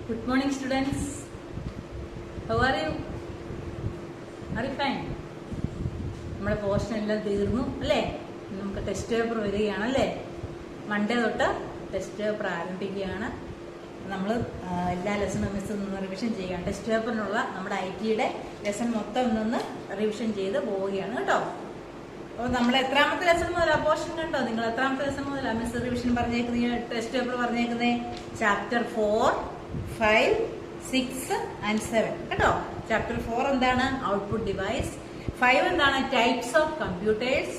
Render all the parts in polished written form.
Good morning, students. How are you? Are you fine? നമ്മുടെ portion എല്ലാം തീർന്നു അല്ലേ? നമുക്ക് ടെസ്റ്റ് പേപ്പർ വരികയാണല്ലേ? മൺഡേ തൊട്ട് ടെസ്റ്റ് പേപ്പർ ആരംഭിക്കുകയാണ്. നമ്മൾ എല്ലാ ലെസണും മിസ് നിന്ന് റിവിഷൻ ചെയ്യുകയാണ്. ടെസ്റ്റ് പേപ്പറിനുള്ള നമ്മുടെ IT-യുടെ ലെസൺ മൊത്തം നിന്ന് റിവിഷൻ ചെയ്ത് പോവുകയാണ് കേട്ടോ. അപ്പോൾ നമ്മൾ എത്രാമത്തെ ലെസൺ മുതലാ പോർഷൻ കണ്ടോ? നിങ്ങൾ എത്രാമത്തെ ലെസൺ മുതലാ മിസ് റിവിഷൻ പറഞ്ഞേക്കുന്നത്? ടെസ്റ്റ് പേപ്പർ പറഞ്ഞേക്കുന്നത് ചാപ്റ്റർ 4, 5, 6 and 7 കേട്ടോ. ചാപ്റ്റർ 4 എന്താണ്? Output device. 5 എന്താണ്? Types of computers.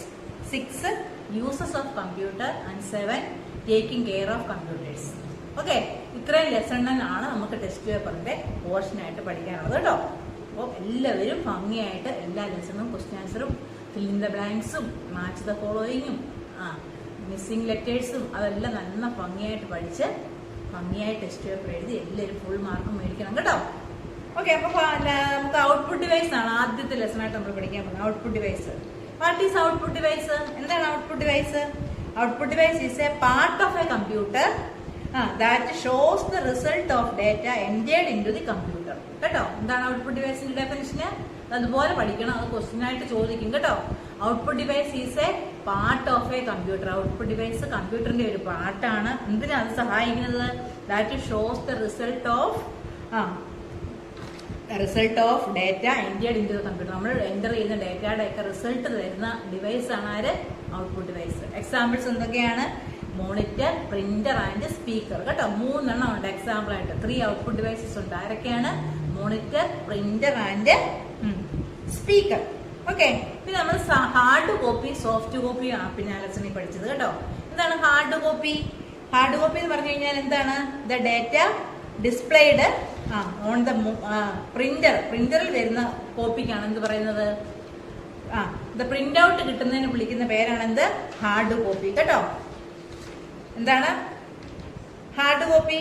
6 uses of computer and 7 taking care of computers. Okay, ഇത്രയും ലെസണിനാണ് നമുക്ക് ടെസ്റ്റ് പേപ്പറിന്റെ പോർഷനായിട്ട് പഠിക്കാനുള്ളത് കേട്ടോ. അപ്പോൾ എല്ലാവരും ഭംഗിയായിട്ട് എല്ലാ ലെസണും ക്വസ്റ്റ്യൻ ആൻസറും ഫിൽ ഇൻ ദ ബ്ലാങ്ക്സും മാച്ച് ദ ഫോളോയിങ്ങും മിസ്സിംഗ് ലെറ്റേഴ്സും അതെല്ലാം നല്ല ഭംഗിയായിട്ട് പഠിച്ച് ഭംഗിയായി ടെസ്റ്റ് പേപ്പർ എഴുതി എല്ലാവരും ഫുൾ മാർക്കും മേടിക്കണം കേട്ടോ. ഓക്കെ, അപ്പൊ നമുക്ക് ഔട്ട്പുട്ട് ഡിവൈസ് ആണ് ആദ്യത്തെ ലെസൺ ആയിട്ട് നമ്മൾ പഠിക്കാൻ പോകുന്നത്. Output device. What is output device? എന്താണ് output device? Output device is a part of a computer that shows the result of data entered into the computer കേട്ടോ. എന്താണ് ഔട്ട്പുട്ട് ഡിവൈസിന്റെ ഡെഫിനിഷന്? അതുപോലെ പഠിക്കണം, അത് ക്വസ്റ്റ്യൻ ആയിട്ട് ചോദിക്കും കേട്ടോ. Output device is a part of a computer. Output device കമ്പ്യൂട്ടറിന്റെ ഒരു പാർട്ടാണ്. എന്തിനാ അത് സഹായിക്കുന്നത്? That shows the result of data entered into the computer. നമ്മൾ എൻ്റർ ചെയ്യുന്ന ഡേറ്റയുടെ ഒക്കെ റിസൾട്ട് തരുന്ന ഡിവൈസ് ആണ് ആര്? Output device. എക്സാമ്പിൾസ് എന്തൊക്കെയാണ്? മോണിറ്റർ, പ്രിന്റർ ആൻഡ് സ്പീക്കർ കേട്ടോ. 3 എണ്ണം ഉണ്ട് എക്സാമ്പിൾ ആയിട്ട്. 3 ഔട്ട്പുട്ട് ഡിവൈസസ് ഉണ്ട്. ആരൊക്കെയാണ്? Monitor, printer and speaker. Okay, പിന്നെ നമ്മൾ ഹാർഡ് കോപ്പി, സോഫ്റ്റ് കോപ്പി പിന്നെ ലെസണിൽ പഠിച്ചത് കേട്ടോ. എന്താണ് ഹാർഡ് കോപ്പി? ഹാർഡ് കോപ്പി എന്ന് പറഞ്ഞു കഴിഞ്ഞാൽ എന്താണ്? The data displayed on the printer. പ്രിന്ററിൽ വരുന്ന കോപ്പിക്കാണ് എന്ത് പറയുന്നത്? ദ പ്രിന്റ് ഔട്ട് കിട്ടുന്നതിന് വിളിക്കുന്ന പേരാണ് എന്ത്? ഹാർഡ് കോപ്പി കേട്ടോ. എന്താണ് hard copy?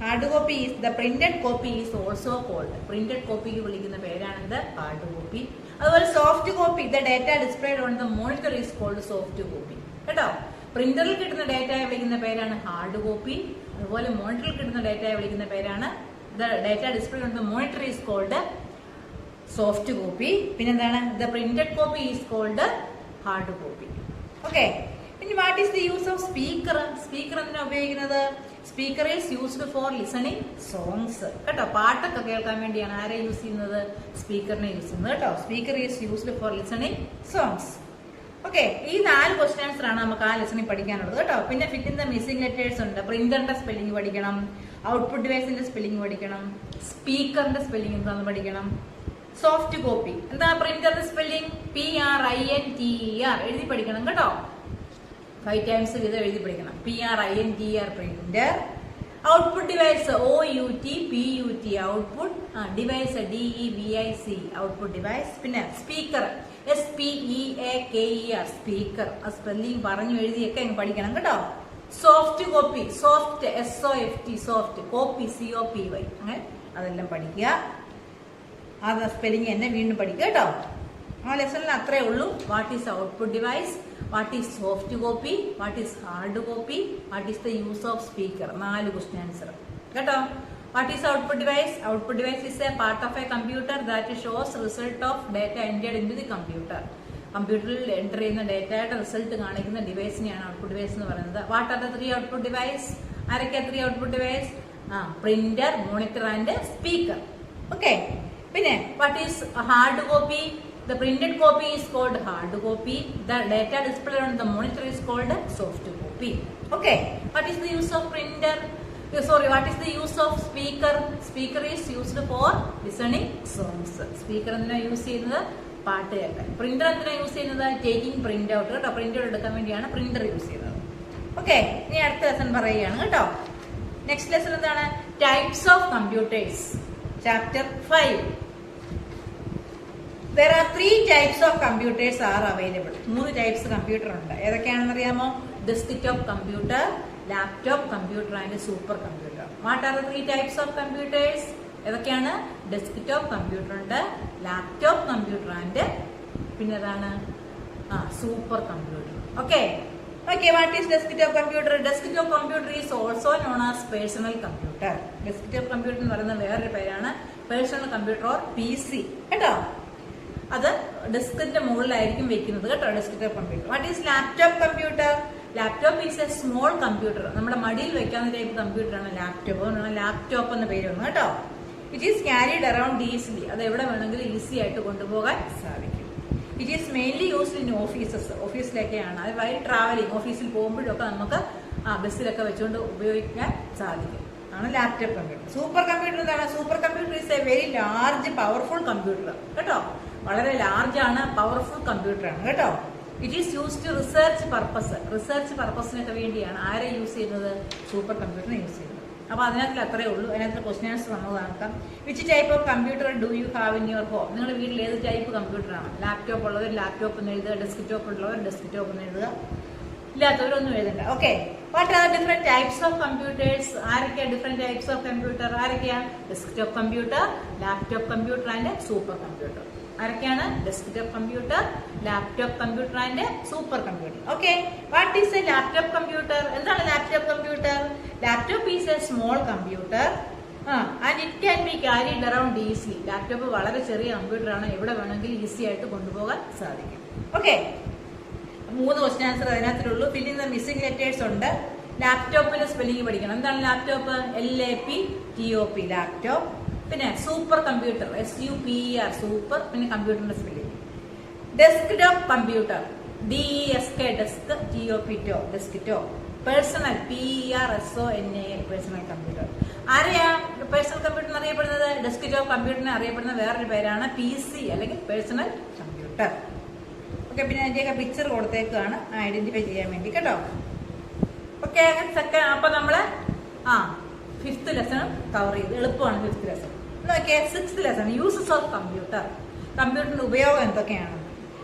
Hard copy is the printed copy is also called. Printed കോപ്പിക്ക് വിളിക്കുന്ന പേരാണെന്ത്? Hard copy. അതുപോലെ soft copy, the data displayed on the monitor is called soft copy കേട്ടോ. പ്രിന്ററിൽ കിട്ടുന്ന ഡേറ്റയെ വിളിക്കുന്ന പേരാണ് ഹാർഡ് കോപ്പി. അതുപോലെ മോണിറ്ററിൽ കിട്ടുന്ന ഡേറ്റയെ വിളിക്കുന്ന പേരാണ് the data displayed on the monitor is called soft copy. പിന്നെന്താണ്? The printed copy is called hard copy. Okay, പിന്നെ what is the use of speaker? Speaker എന്തിനാ ഉപയോഗിക്കുന്നത്? Speaker is used for listening songs കേട്ടോ. പാട്ടൊക്കെ കേൾക്കാൻ വേണ്ടിയാണ് ആരെ use ചെയ്യുന്നത്? സ്പീക്കറിനെ യൂസ് ചെയ്യുന്നത് കേട്ടോ. Speaker is used for listening songs. Okay, ഈ 4 ക്വസ്റ്റ്യൻ ആൻസർ ആണ് നമുക്ക് ആ ലെസണിൽ പഠിക്കാനുള്ളത് കേട്ടോ. പിന്നെ fit in the missing letters ഉണ്ട്. പ്രിന്ററിന്റെ സ്പെല്ലിംഗ് പഠിക്കണം, ഔട്ട്പുട്ട് ഡിവൈസിന്റെ സ്പെല്ലിംഗ് പഠിക്കണം, സ്പീക്കറിന്റെ സ്പെല്ലിംഗ് എന്താണെന്ന് പഠിക്കണം. സോഫ്റ്റ് കോപ്പി എന്താ? പ്രിന്ററിന്റെ സ്പെല്ലിംഗ് PRINTER എഴുതി പഠിക്കണം കേട്ടോ. 5 ടൈംസ് വീതം എഴുതി പഠിക്കണം. PRINTER printer. Output device OUTPUT output device DEVIC output device. പിന്നെ സ്പീക്കർ SPEAKER സ്പീക്കർ. ആ സ്പെല്ലിംഗ് പറഞ്ഞു എഴുതിയൊക്കെ പഠിക്കണം കേട്ടോ. Soft copy soft SOFT soft. Copy COPY. അങ്ങനെ അതെല്ലാം പഠിക്കുക. ആ സ്പെല്ലിംഗ് തന്നെ വീണ്ടും പഠിക്കുക കേട്ടോ. ആ ലെസണിൽ അത്രേ ഉള്ളൂ. What is output device, what is soft copy, what is hard copy, what is the use of speaker. 4 question answer കേട്ടോ. What is output device? Output device is a part of a computer that shows result of data entered into the computer. കമ്പ്യൂട്ടറിൽ enter ചെയ്യുന്ന ഡേറ്റയുടെ result കാണിക്കുന്ന ഡിവൈസിനെയാണ് output device എന്ന് പറയുന്നത്. What are the 3 output device? ആരൊക്കെയാ 3 output device? Printer, monitor and speaker. Okay, പിന്നെ what is hard copy? The printed copy is called hard copy. The data displayed on the monitor is called soft copy. Okay. What is the use of printer? What is the use of speaker? Speaker is used for listening songs. Speaker എന്തിനാ use ചെയ്യുന്നത്? പാട്ട് കേൾക്കാൻ. Printer എന്തിനാ use ചെയ്യുന്നത്? Taking print out കേട്ടോ. Print out എടുക്കാൻ വേണ്ടിയാണ് printer use ചെയ്യുന്നത്. ഓക്കെ, ഇനി അടുത്ത ലെസൺ പറയുകയാണ് കേട്ടോ. നെക്സ്റ്റ് ലെസൺ എന്താണ്? Types of computers. Chapter 5. There are 3 types of computers are available. 3 types computer ഉണ്ട്. ഏതൊക്കെയാണെന്ന് അറിയാമോ? Desktop computer, laptop computer and super computer. What are the 3 types of computers? ഏതൊക്കെയാണ്? ഡെസ്ക്ടോപ്പ് കമ്പ്യൂട്ടർ ഉണ്ട്, laptop computer and പിന്നെ ഏതാണ്? Super computer. Okay, Okay, what is desktop computer? Desktop computer is also known as personal computer. Desktop computer എന്ന് പറയുന്ന വേറൊരു പേരാണ് personal computer or PC. കേട്ടോ, അത് ഡെസ്കിന്റെ മുകളിലായിരിക്കും വെക്കുന്നത് കേട്ടോ, desktop computer. What is laptop computer? Laptop is a small computer. നമ്മുടെ മടിയിൽ വെക്കാവുന്ന ടൈപ്പ് കമ്പ്യൂട്ടറാണ് ലാപ്ടോപ്പ്. അതുകൊണ്ടാണ് ലാപ്ടോപ്പ് എന്ന പേര് വന്നത് കേട്ടോ. It is carried around easily. അത് എവിടെ വേണമെങ്കിലും ഈസി ആയിട്ട് കൊണ്ടുപോകാൻ സാധിക്കും. It is mainly used in offices. ഓഫീസിലൊക്കെയാണ് അത്. വൈ ട്രാവലിംഗ്, ഓഫീസിൽ പോകുമ്പോഴൊക്കെ നമുക്ക് ബസ്സിലൊക്കെ വെച്ചുകൊണ്ട് ഉപയോഗിക്കാൻ സാധിക്കും. ആണ് ലാപ്ടോപ്പ് കമ്പ്യൂട്ടർ. സൂപ്പർ കമ്പ്യൂട്ടർ എന്താണ്? Super computer is a very large powerful computer കേട്ടോ. വളരെ ലാർജ് ആണ്, പവർഫുൾ കമ്പ്യൂട്ടർ ആണ് കേട്ടോ. It is use to research purpose. Research പർപ്പസിനൊക്കെ വേണ്ടിയാണ് ആരെ യൂസ് ചെയ്യുന്നത്? സൂപ്പർ കമ്പ്യൂട്ടറിനെ യൂസ് ചെയ്യുന്നത്. അപ്പൊ അതിനകത്തിൽ അത്രേ ഉള്ളൂ. അതിനകത്ത് ക്വസ്റ്റ്യൻ ആൻസർ വന്നത് നോക്കാം. Which type of computer do you have in your home? നിങ്ങളുടെ വീട്ടിൽ ഏത് ടൈപ്പ് കമ്പ്യൂട്ടറാണ്? ലാപ്ടോപ്പ് ഉള്ളവർ ലാപ്ടോപ്പ് എന്ന് എഴുതുക, ഡെസ്ക്ടോപ്പ് ഉള്ളവർ ഡെസ്ക്ടോപ്പ് എന്ന് എഴുതുക, ഇല്ലാത്തവരൊന്നും എഴുതണ്ട. Okay, what are different types of computers? ആരൊക്കെയാ ഡിഫറെന്റ് ടൈപ്സ് ഓഫ് കമ്പ്യൂട്ടർ? ആരൊക്കെയാ? Desktop computer, laptop computer and super computer. ആരൊക്കെയാണ്? Desktop computer, laptop computer and super computer. Okay, what is a laptop computer? എന്താണ് laptop computer? Laptop is a small computer and it can be carried around easily. Laptop വളരെ ചെറിയ കമ്പ്യൂട്ടറാണ്, എവിടെ വേണമെങ്കിലും easy ആയിട്ട് കൊണ്ടുപോകാൻ സാധിക്കും. ഓക്കെ, 3 ക്വസ്റ്റ്യൻ ആൻസർ അതിനകത്തുള്ളൂ. ഫില്ലിംഗ് ദ മിസ്സിംഗ് ലെറ്റേഴ്സ് ഉണ്ട്. ലാപ്ടോപ്പിന്റെ സ്പെല്ലിംഗ് പഠിക്കണം. എന്താണ് ലാപ്ടോപ്പ്? LAPTOP laptop. പിന്നെ സൂപ്പർ കമ്പ്യൂട്ടർ SUPER സൂപ്പർ. പിന്നെ കമ്പ്യൂട്ടറിന്റെ spelling. Desktop computer DESK desk, TOP desktop. Personal PERSONAL personal computer. ആരെയാ പേഴ്സണൽ കമ്പ്യൂട്ടർ അറിയപ്പെടുന്നത്? ഡെസ്ക്ടോപ്പ് കമ്പ്യൂട്ടറിനെ അറിയപ്പെടുന്ന വേറൊരു പേരാണ് PC അല്ലെങ്കിൽ പേഴ്സണൽ കമ്പ്യൂട്ടർ. ഓക്കെ, പിന്നെ അതിന്റെയൊക്കെ പിക്ചർ കൊടുത്തേക്കാണ് ഐഡന്റിഫൈ ചെയ്യാൻ വേണ്ടി കേട്ടോ. Okay, second. അപ്പൊ നമ്മള് 5th ലെസൺ കവർ ചെയ്ത്. എളുപ്പമാണ് 5th ലെസൺ. നോക്കിയേ 6th lesson uses of computer. കമ്പ്യൂട്ടറിന്റെ ഉപയോഗം എന്തൊക്കെയാണ്?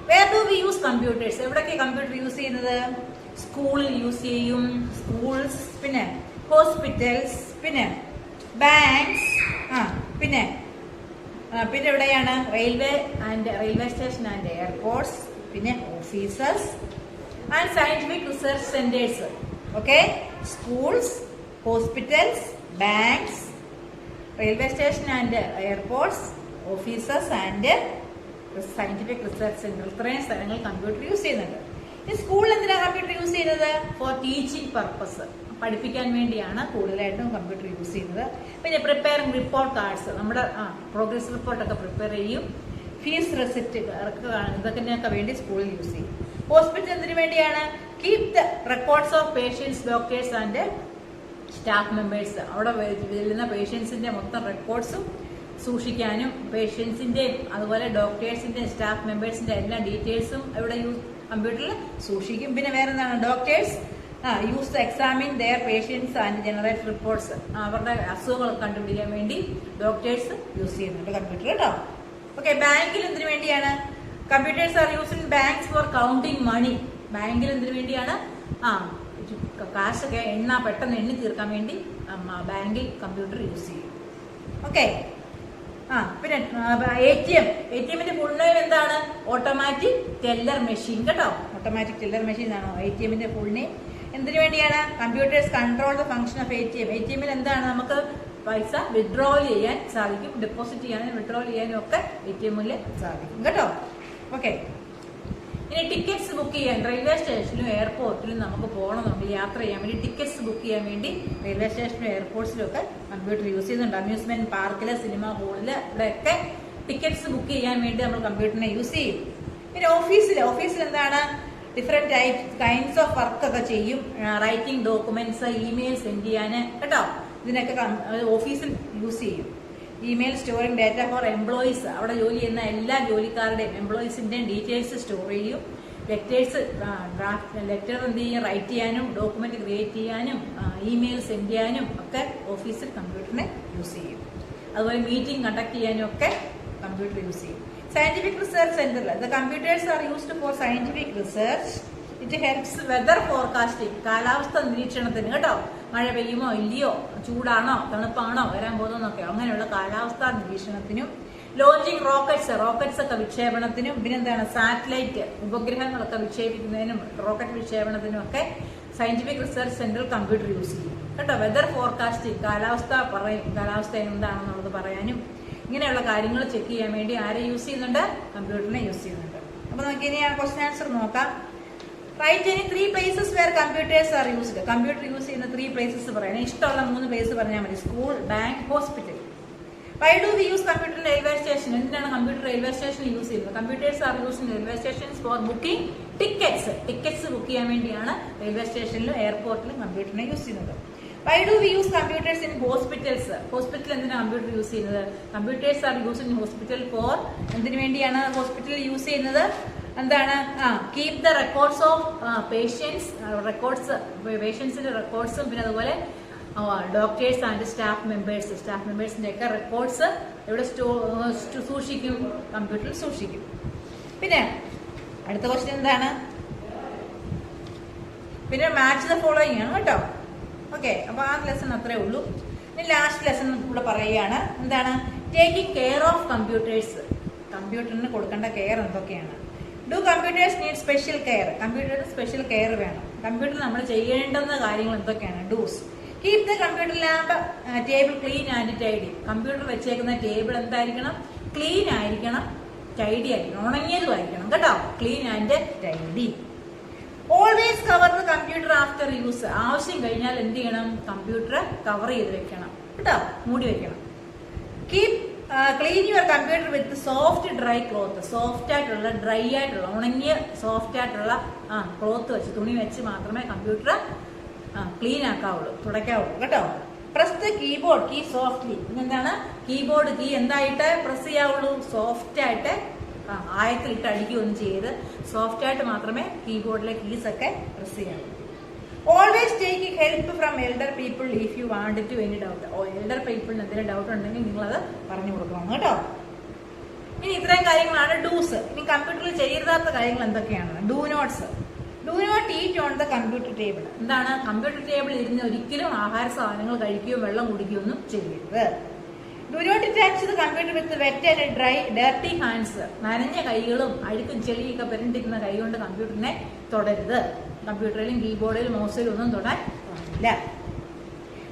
Where do we use computers? എവിടെയൊക്കെ കമ്പ്യൂട്ടർ യൂസ് ചെയ്യുന്നത്? സ്കൂളിൽ യൂസ് ചെയ്യും, സ്കൂൾസ്, പിന്നെ ഹോസ്പിറ്റൽസ്, പിന്നെ ബാങ്ക്സ്, പിന്നെ എവിടെയാണ്? റെയിൽവേ സ്റ്റേഷൻ ആൻഡ് എയർപോർട്ട്സ്, പിന്നെ offices and scientific research centres. Okay, schools, hospitals, banks, railway station and airports, offices and scientific research centre. ഇത്രയും സ്ഥലങ്ങൾ കമ്പ്യൂട്ടർ യൂസ് ചെയ്യുന്നുണ്ട്. ഈ സ്കൂളിൽ എന്തിനാണ് കമ്പ്യൂട്ടർ യൂസ് ചെയ്യുന്നത്? Four teaching purpose. പഠിപ്പിക്കാൻ വേണ്ടിയാണ് കൂടുതലായിട്ടും കമ്പ്യൂട്ടർ യൂസ് ചെയ്യുന്നത്. പിന്നെ പ്രിപ്പയറിംഗ് റിപ്പോർട്ട് കാർഡ്സ്, നമ്മുടെ പ്രോഗ്രസ് റിപ്പോർട്ടൊക്കെ പ്രിപ്പയർ ചെയ്യും. ഫീസ് റെസിപ്റ്റ് ഇതൊക്കെ വേണ്ടി സ്കൂളിൽ യൂസ് ചെയ്യും. ഹോസ്പിറ്റൽ എന്തിനു വേണ്ടിയാണ്? Keep the records of patients, doctors and staff members. അവിടെ വരുന്ന പേഷ്യൻസിന്റെ മൊത്തം റെക്കോർഡ്സും സൂക്ഷിക്കാനും, പേഷ്യൻസിന്റെയും അതുപോലെ ഡോക്ടേഴ്സിന്റെയും സ്റ്റാഫ് മെമ്പേഴ്സിന്റെ എല്ലാ ഡീറ്റെയിൽസും ഇവിടെ കമ്പ്യൂട്ടറിൽ സൂക്ഷിക്കും. പിന്നെ വേറെ എന്താണ്? Doctors use to examine their patients and generate reports. അവരുടെ അസുഖങ്ങൾ കണ്ടുപിടിക്കാൻ വേണ്ടി ഡോക്ടേഴ്സ് യൂസ് ചെയ്യുന്നുണ്ട് കമ്പ്യൂട്ടർ കേട്ടോ. ഓക്കെ, ബാങ്കിൽ എന്തിനു വേണ്ടിയാണ്? Computers are used in banks for counting money. ബാങ്കിൽ എന്തിനു വേണ്ടിയാണ്? കാശൊക്കെ പെട്ടെന്ന് എണ്ണി തീർക്കാൻ വേണ്ടി ബാങ്കിൽ കമ്പ്യൂട്ടർ യൂസ് ചെയ്യും. ഓക്കെ, പിന്നെ ATMന്റെ ഫുൾ നെയിം എന്താണ്? ഓട്ടോമാറ്റിക് ടെല്ലർ മെഷീൻ കേട്ടോ. ഓട്ടോമാറ്റിക് ടെല്ലർ മെഷീൻ ആണോ ATMന്റെ ഫുൾ നെയിം. എന്തിനു വേണ്ടിയാണ്? Computers control the function of ATMൽ എന്താണ്? നമുക്ക് പൈസ വിഡ്രോവൽ ചെയ്യാൻ സാധിക്കും, ഡെപ്പോസിറ്റ് ചെയ്യാനും വിഡ്രോവൽ ചെയ്യാനും ഒക്കെ ATMൽ സാധിക്കും കേട്ടോ. ഓക്കെ, ഇനി ടിക്കറ്റ്സ് ബുക്ക് ചെയ്യാൻ റെയിൽവേ സ്റ്റേഷനിലും എയർപോർട്ടിലും നമുക്ക് പോകണമെന്നുണ്ടെങ്കിൽ യാത്ര ചെയ്യാൻ വേണ്ടി ടിക്കറ്റ്സ് ബുക്ക് ചെയ്യാൻ വേണ്ടി റെയിൽവേ സ്റ്റേഷനിലും എയർപോർട്ട്സിലും ഒക്കെ കമ്പ്യൂട്ടർ യൂസ് ചെയ്യുന്നുണ്ട്. അമ്യൂസ്മെന്റ് പാർക്കില്, സിനിമ ഹാളില്, ഇവിടെയൊക്കെ ടിക്കറ്റ്സ് ബുക്ക് ചെയ്യാൻ വേണ്ടി നമ്മൾ കമ്പ്യൂട്ടറിനെ യൂസ് ചെയ്യും. പിന്നെ ഓഫീസിൽ എന്താണ്? ഡിഫറെന്റ് കൈൻഡ്സ് ഓഫ് വർക്ക് ഒക്കെ ചെയ്യും. റൈറ്റിംഗ് ഡോക്യുമെന്റ്സ്, ഇമെയിൽ സെൻഡ് ചെയ്യാന് കേട്ടോ. ഇതിനൊക്കെ ഓഫീസിൽ യൂസ് ചെയ്യും. Email storing data four employees. അവിടെ ജോലി ചെയ്യുന്ന എല്ലാ ജോലിക്കാരുടെയും എംപ്ലോയീസിന്റെയും ഡീറ്റെയിൽസ് സ്റ്റോർ ചെയ്യും. ലെറ്റർ എന്ത് ചെയ്യും? റൈറ്റ് ചെയ്യാനും ഡോക്യുമെന്റ് ക്രിയേറ്റ് ചെയ്യാനും ഇമെയിൽ സെൻഡ് ചെയ്യാനും ഒക്കെ ഓഫീസിൽ കമ്പ്യൂട്ടറിനെ യൂസ് ചെയ്യും. അതുപോലെ മീറ്റിംഗ് കണ്ടക്ട് ചെയ്യാനും ഒക്കെ കമ്പ്യൂട്ടർ യൂസ് ചെയ്യും. സയന്റിഫിക് റിസർച്ച് സെന്ററിൽ the computers are used for scientific research. It helps weather forecasting. കാലാവസ്ഥ നിരീക്ഷണത്തിന് കേട്ടോ. മഴ പെയ്യുമോ ഇല്ലയോ, ചൂടാണോ തണുപ്പാണോ വരാൻ പോകുന്നതൊക്കെ അങ്ങനെയുള്ള കാലാവസ്ഥാ നിരീക്ഷണത്തിനും ലോഞ്ചിങ് റോക്കറ്റ്സ് ഒക്കെ വിക്ഷേപണത്തിനും പിന്നെന്താണ് സാറ്റലൈറ്റ് ഉപഗ്രഹങ്ങളൊക്കെ വിക്ഷേപിക്കുന്നതിനും റോക്കറ്റ് വിക്ഷേപണത്തിനും ഒക്കെ സയന്റിഫിക് റിസർച്ച് സെന്ററിൽ കമ്പ്യൂട്ടർ യൂസ് ചെയ്യും കേട്ടോ. വെതർ ഫോർകാസ്റ്റിംഗ് കാലാവസ്ഥ എന്താണെന്നുള്ളത് പറയാനും ഇങ്ങനെയുള്ള കാര്യങ്ങൾ ചെക്ക് ചെയ്യാൻ വേണ്ടി ആരെ യൂസ് ചെയ്യുന്നുണ്ട്? കമ്പ്യൂട്ടറിനെ യൂസ് ചെയ്യുന്നുണ്ട്. അപ്പൊ നമുക്ക് ഇനി ആ ക്വസ്റ്റ്യൻ ആൻസർ നോക്കാം. റൈറ്റ് ഇനി 3 places where computers are used. Computer use ചെയ്യുന്ന 3 places പറയണം. ഇഷ്ടമുള്ള 3 പ്ലേസ് പറഞ്ഞാൽ മതി. School, bank, hospital. Why do we use computer in railway station? എന്തിനാണ് കമ്പ്യൂട്ടർ റെയിൽവേ സ്റ്റേഷനിൽ യൂസ് ചെയ്യുന്നത്? Computers are use in railway stations four booking tickets book ചെയ്യാൻ വേണ്ടിയാണ് റെയിൽവേ സ്റ്റേഷനിലും എയർപോർട്ടിലും കമ്പ്യൂട്ടറിനെ യൂസ് ചെയ്യുന്നത്. Why do we use computers in hospitals? Hospital എന്തിനാണ് computer use ചെയ്യുന്നത്? Computers are use in hospital four എന്തിനു വേണ്ടിയാണ് ഹോസ്പിറ്റലിൽ യൂസ് ചെയ്യുന്നത്? എന്താണ്? കീപ് ദ റെക്കോർഡ്സ് ഓഫ് പേഷ്യൻസിന്റെ റെക്കോർഡ്സും പിന്നെ അതുപോലെ ഡോക്ടേഴ്സ് ആൻഡ് സ്റ്റാഫ് മെമ്പേഴ്സിന്റെ ഒക്കെ റെക്കോർഡ്സ് എവിടെ സൂക്ഷിക്കും? കമ്പ്യൂട്ടറിൽ സൂക്ഷിക്കും. പിന്നെ അടുത്ത ക്വസ്റ്റ്യൻ എന്താണ്? പിന്നെ മാച്ച് ദ ഫോളോയിങ് ആണ് കേട്ടോ. ഓക്കെ, അപ്പൊ ആ ലെസൺ അത്രേ ഉള്ളൂ. ഇനി ലാസ്റ്റ് ലെസൺ ഇവിടെ പറയുകയാണ്. എന്താണ്? Taking care of computers. കമ്പ്യൂട്ടറിന് കൊടുക്കേണ്ട കെയർ എന്തൊക്കെയാണ്? Do computers need special care? കമ്പ്യൂട്ടറിന് സ്പെഷ്യൽ കെയർ വേണം. കമ്പ്യൂട്ടർ നമ്മൾ ചെയ്യേണ്ടുന്ന കാര്യങ്ങൾ എന്തൊക്കെയാണ്? Do's. Keep the computer lab table clean and tidy. Computer വെച്ചേക്കുന്ന ടേബിൾ എന്തായിരിക്കണം? ക്ലീൻ ആയിരിക്കണം, ടൈഡി ആയിരിക്കണം, ഉണങ്ങിയതും ആയിരിക്കണം കേട്ടോ. Clean and tidy. Always cover the computer after use. ആവശ്യം കഴിഞ്ഞാൽ എന്ത് ചെയ്യണം? കമ്പ്യൂട്ടർ കവർ ചെയ്ത് വെക്കണം കേട്ടോ, മൂടി വെക്കണം. Keep clean your computer with soft dry cloth. Soft ആയിട്ടുള്ള ഡ്രൈ ആയിട്ടുള്ള ഉണങ്ങിയ സോഫ്റ്റ് ആയിട്ടുള്ള ക്ലോത്ത് വെച്ച് തുണി വെച്ച് മാത്രമേ കമ്പ്യൂട്ടർ ക്ലീൻ ആക്കാവുള്ളൂ, തുടയ്ക്കാവുള്ളൂ കേട്ടോ. Press the keyboard key softly. എന്താണ്? കീബോർഡ് കീ എന്തായിട്ട് പ്രസ് ചെയ്യാവുള്ളൂ? സോഫ്റ്റ് ആയിട്ട്, ആയത്തിലിട്ട് അടിക്കുകയൊന്നും ചെയ്ത് സോഫ്റ്റ് ആയിട്ട് മാത്രമേ കീബോർഡിലെ കീസ് ഒക്കെ പ്രസ് ചെയ്യാവുള്ളൂ. Always take help from elder people if you want to any doubt. Elder പീപ്പിളിന് എന്തെങ്കിലും ഡൗട്ട് ഉണ്ടെങ്കിൽ നിങ്ങളത് പറഞ്ഞു കൊടുക്കണം കേട്ടോ. ഇനി ഇത്രയും കാര്യങ്ങളാണ് ഡൂസ്. ഇനി കമ്പ്യൂട്ടറിൽ ചെയ്യരുതാത്ത കാര്യങ്ങൾ എന്തൊക്കെയാണ്? Do nots. Do not eat on the computer table. എന്താണ്? കമ്പ്യൂട്ടർ ടേബിളിൽ ഇരുന്ന് ഒരിക്കലും ആഹാര സാധനങ്ങൾ കഴിക്കുകയോ വെള്ളം കുടിക്കുകയോ ഒന്നും ചെയ്യരുത്. Do not touch the computer with wet and dry dirty hands. നനഞ്ഞ കൈകളും അഴുക്കും ചെളിയൊക്കെ പെരണ്ടിരിക്കുന്ന കൈ കൊണ്ട് കമ്പ്യൂട്ടറിനെ തൊടരുത്. കമ്പ്യൂട്ടറിലും കീബോർഡിലും മൗസിലും ഒന്നും തൊടാൻ പാടില്ല.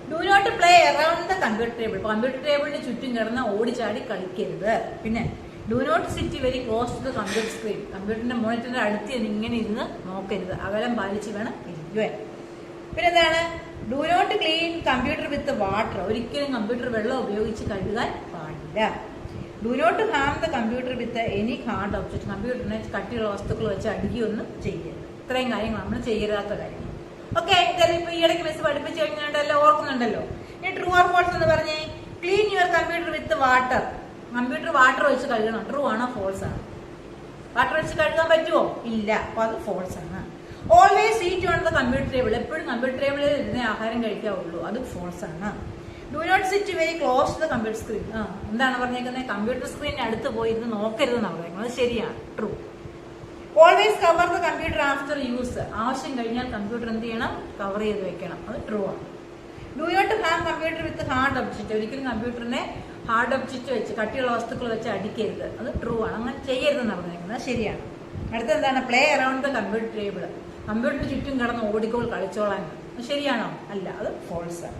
Do not play around the computer table. Computer ടേബിളിന് ചുറ്റും കിടന്ന് ഓടിച്ചാടി കളിക്കരുത്. പിന്നെ do not sit very close to the computer screen. കമ്പ്യൂട്ടറിന്റെ മോണിറ്ററിന്റെ അടുത്ത് ഇങ്ങനെ ഇരുന്ന് നോക്കരുത്. അകലം പാലിച്ച് വേണം ഇരിക്കുവാൻ. പിന്നെ എന്താണ്? Do not clean computer with water. ഒരിക്കലും കമ്പ്യൂട്ടർ വെള്ളം ഉപയോഗിച്ച് കഴുകാൻ പാടില്ല. Do not harm the computer with any hard object. കമ്പ്യൂട്ടറിനെ കട്ടിയുള്ള വസ്തുക്കൾ വെച്ച് അടിക്കുകയൊന്നും ചെയ്യരുത്. ഇത്രയും കാര്യങ്ങൾ നമ്മൾ ചെയ്യരുതാത്ത കാര്യങ്ങൾ. ഓക്കെ, ഇതെല്ലാം ഇപ്പൊ ഈ ഇടയ്ക്ക് മിസ് പഠിപ്പിച്ചു കഴിഞ്ഞാൽ ഓർക്കുന്നുണ്ടല്ലോ. ഇനി ട്രൂ ഓർ ഫോൾസ് എന്ന് പറഞ്ഞേ. Clean your computer with water. Computer water വെച്ച് കഴുകണം. ട്രൂ ആണോ ഫോൾസ് ആണ്? വാട്ടർ വെച്ച് കഴുകാൻ പറ്റുമോ? ഇല്ല. അപ്പൊ അത് ഫോൾസ് ആണ്. Always eat on the computer table. എപ്പോഴും കമ്പ്യൂട്ടർ ടേബിളിൽ ഇരുന്ന് ആഹാരം കഴിക്കാവുള്ളൂ. അത് ഫോൾസ് ആണ്. Do not sit very close to the computer screen. എന്താണ് പറഞ്ഞേക്കുന്നത്? കമ്പ്യൂട്ടർ സ്ക്രീനിന് അടുത്ത് പോയി ഇരുന്ന് നോക്കരുതെന്നാണ് പറയുന്നത്. അത് ശരിയാണ്, true. Always cover the computer after use. ആവശ്യം കഴിഞ്ഞാൽ കമ്പ്യൂട്ടർ എന്ത് ചെയ്യണം? കവർ ചെയ്ത് വെക്കണം. അത് ട്രൂ ആണ്. Do not have computer with hard object. ഒരിക്കലും കമ്പ്യൂട്ടറിനെ ഹാർഡ് ഒബ്ജക്റ്റ് വെച്ച് കട്ടിയുള്ള വസ്തുക്കൾ വെച്ച് അടിക്കരുത്. അത് ട്രൂ ആണ്. അങ്ങനെ ചെയ്യരുതെന്നാണ് പറഞ്ഞേക്കുന്നത്. ശരിയാണ്. അടുത്തെന്താണ്? Play around the computer table. കമ്പ്യൂട്ടറിന് ചുറ്റും കിടന്ന് ഓടിക്കോൾ കളിച്ചോളാൻ. ശരിയാണോ? അല്ല, അത് ഫോൾസ് ആണ്.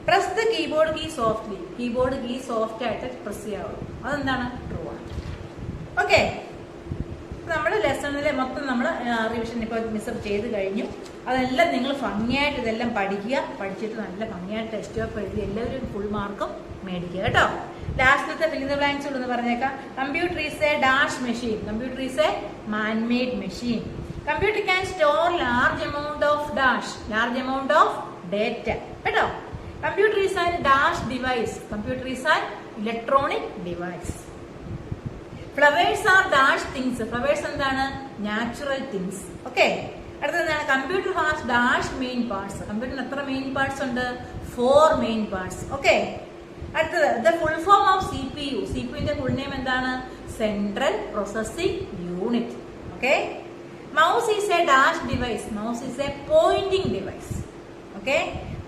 Press the keyboard key softly. Keyboard key soft ആയിട്ട് പ്രസ് ചെയ്യാവുള്ളൂ. അതെന്താണ്? ട്രൂ ആണ്. ഓക്കെ, നമ്മുടെ ലെസണിലെ മൊത്തം നമ്മൾ റിവിഷൻ ഇപ്പോൾ മിസ് ചെയ്ത് കഴിഞ്ഞു. അതെല്ലാം നിങ്ങൾ ഭംഗിയായിട്ട് ഇതെല്ലാം പഠിക്കുക. പഠിച്ചിട്ട് നല്ല ഭംഗിയായിട്ട് ടെസ്റ്റ് പേപ്പർ എഴുതി എല്ലാവരും ഫുൾ മാർക്കും മേടിക്കുക കേട്ടോ. ലാസ്റ്റിലത്തെ ഫിൽ ഇൻ ദ ബ്ലാങ്ക്സ് ഉള്ളെന്ന് പറഞ്ഞേക്കാം. Computer is a dash machine. Computer is a manmade machine. Computer can store large amount of data കേട്ടോ. Computer is an dash device. Computer is an electronic device. Flowers are dash things. Flowers എന്താണ്? Natural things. Okay, അടുത്തതാണ് computer has dash main parts. കമ്പ്യൂട്ടറിന് എത്ര main parts ഉണ്ട്? 4 main parts. Okay, അടുത്തത് the full form of CPU. CPUന്റെ full name എന്താണ്? Central processing unit. Okay, mouse is a dash device. Mouse is A Poynting device. Okay,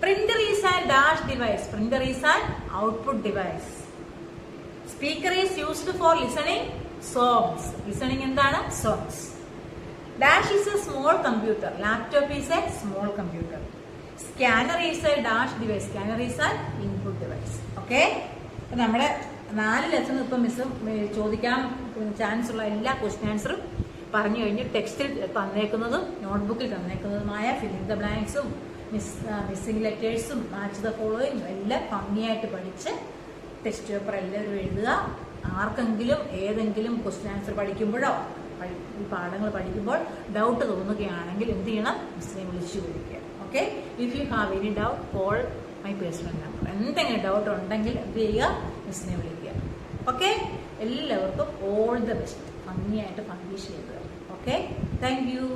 Printer is a dash device. Printer is an output device. Speaker is used for listening songs. Listening എന്താണ്? Songs. Dash is a small computer. Laptop is a small computer. Scanner is a dash device. Scanner is an input device. Okay? നമ്മുടെ 4 lesson ഇപ്പം മിസ്സും ചോദിക്കാൻ chance ഉള്ള എല്ലാ question ആൻസറും പറഞ്ഞു കഴിഞ്ഞ് ടെക്സ്റ്റിൽ തന്നേക്കുന്നതും നോട്ട്ബുക്കിൽ തന്നേക്കുന്നതുമായ ഫില്ലിംഗ് ദ ബ്ലാങ്ക്സും മിസ്സിംഗ് ലെറ്റേഴ്സും മാച്ച് ദ ഫോളോയിങ് എല്ലാം ഭംഗിയായിട്ട് പഠിച്ച് ടെക്സ്റ്റ് പേപ്പർ എല്ലാവരും എഴുതുക. ആർക്കെങ്കിലും ഏതെങ്കിലും ക്വസ്റ്റ്യൻ ആൻസർ പഠിക്കുമ്പോഴോ ഈ പാഠങ്ങൾ പഠിക്കുമ്പോൾ ഡൗട്ട് തോന്നുകയാണെങ്കിൽ എന്ത് ചെയ്യണം? മിസ്സിനെ വിളിച്ചു ചോദിക്കുക. Okay, if you have any doubt call my personal number. എന്തെങ്കിലും ഡൗട്ട് ഉണ്ടെങ്കിൽ എന്ത് ചെയ്യുക? മിസ്സിനെ വിളിക്കുക. ഓക്കെ, എല്ലാവർക്കും ഓൾ ദ ബെസ്റ്റ്. ഭംഗിയായിട്ട് പബ്ലിഷ് ചെയ്തത്. Okay, thank you.